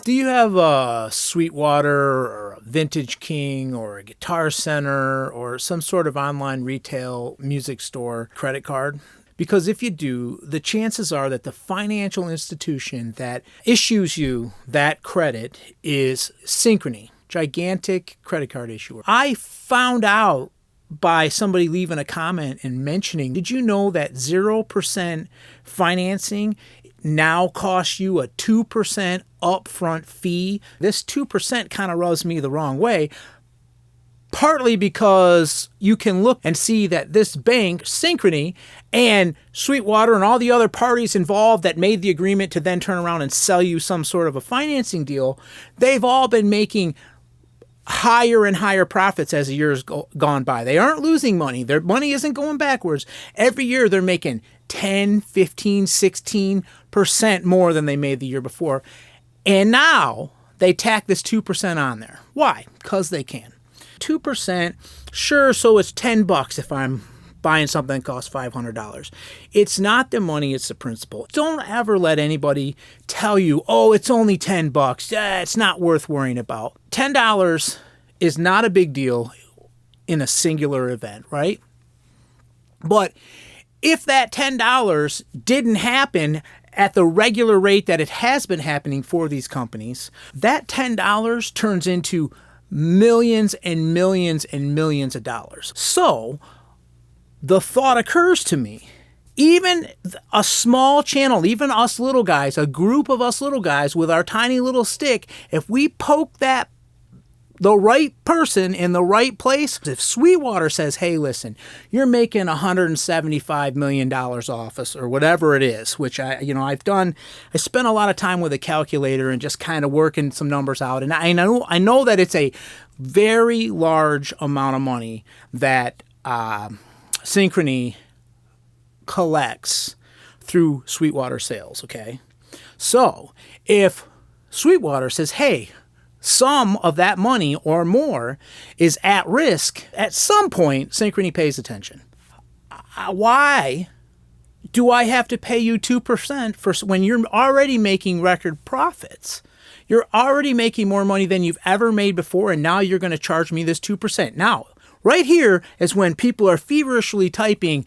Do you have a Sweetwater or a Vintage King or a Guitar Center or some sort of online retail music store credit card? Because if you do, the chances are that the financial institution that issues you that credit is Synchrony, gigantic credit card issuer. I found out by somebody leaving a comment and mentioning, did you know that 0% financing now costs you a 2% upfront fee? This 2% kind of rubs me the wrong way. Partly because you can look and see that this bank, Synchrony, and Sweetwater and all the other parties involved that made the agreement to then turn around and sell you some sort of a financing deal, they've all been making higher and higher profits as the years gone by. They aren't losing money. Their money isn't going backwards. Every year they're making 10, 15, 16% more than they made the year before. And now they tack this 2% on there. Why? Because they can. 2%, sure, so it's $10 if I'm buying something that costs $500. It's not the money, it's the principle. Don't ever let anybody tell you, oh, it's only $10. It's not worth worrying about. $10 is not a big deal in a singular event, right? But if that $10 didn't happen at the regular rate that it has been happening for these companies, that $10 turns into millions and millions and millions of dollars. So the thought occurs to me, even a small channel, even us little guys, a group of us little guys with our tiny little stick, if we poke the right person in the right place, if Sweetwater says, hey, listen, you're making $175 million off us or whatever it is, which I've done. I spent a lot of time with a calculator and just kind of working some numbers out. And I know that it's a very large amount of money that Synchrony collects through Sweetwater sales, okay? So if Sweetwater says, hey, some of that money or more is at risk, at some point, Synchrony pays attention. Why do I have to pay you 2% for when you're already making record profits? You're already making more money than you've ever made before, and now you're going to charge me this 2%. Now, right here is when people are feverishly typing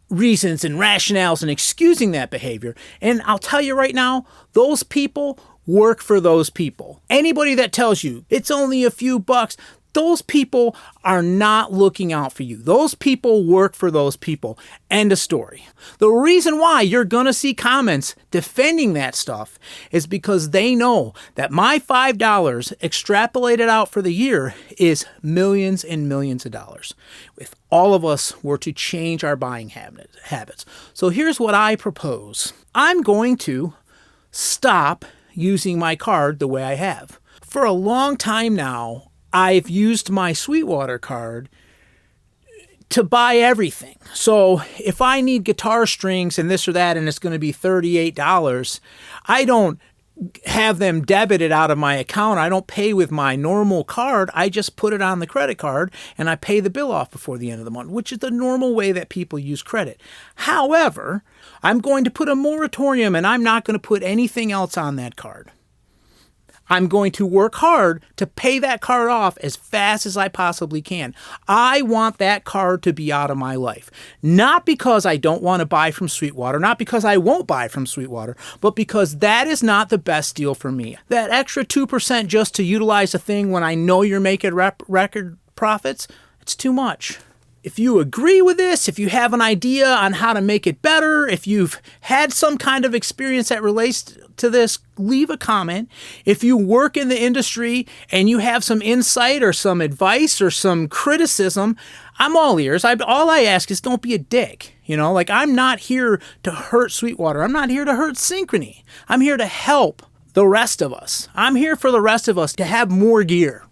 reasons and rationales and excusing that behavior. And I'll tell you right now, those people work for those people. Anybody that tells you it's only a few bucks, those people are not looking out for you. Those people work for those people. End of story. The reason why you're going to see comments defending that stuff is because they know that my $5 extrapolated out for the year is millions and millions of dollars. If all of us were to change our buying habits. So here's what I propose. I'm going to stop using my card the way I have. For a long time now, I've used my Sweetwater card to buy everything. So if I need guitar strings and this or that, and it's going to be $38, I don't have them debited out of my account. I don't pay with my normal card. I just put it on the credit card and I pay the bill off before the end of the month, which is the normal way that people use credit. However, I'm going to put a moratorium and I'm not going to put anything else on that card. I'm going to work hard to pay that card off as fast as I possibly can. I want that card to be out of my life. Not because I don't want to buy from Sweetwater, not because I won't buy from Sweetwater, but because that is not the best deal for me. That extra 2% just to utilize a thing when I know you're making record profits, it's too much. If you agree with this, if you have an idea on how to make it better, if you've had some kind of experience that relates to this, leave a comment. If you work in the industry and you have some insight or some advice or some criticism, I'm all ears. All I ask is don't be a dick. I'm not here to hurt Sweetwater. I'm not here to hurt Synchrony. I'm here to help the rest of us. I'm here for the rest of us to have more gear.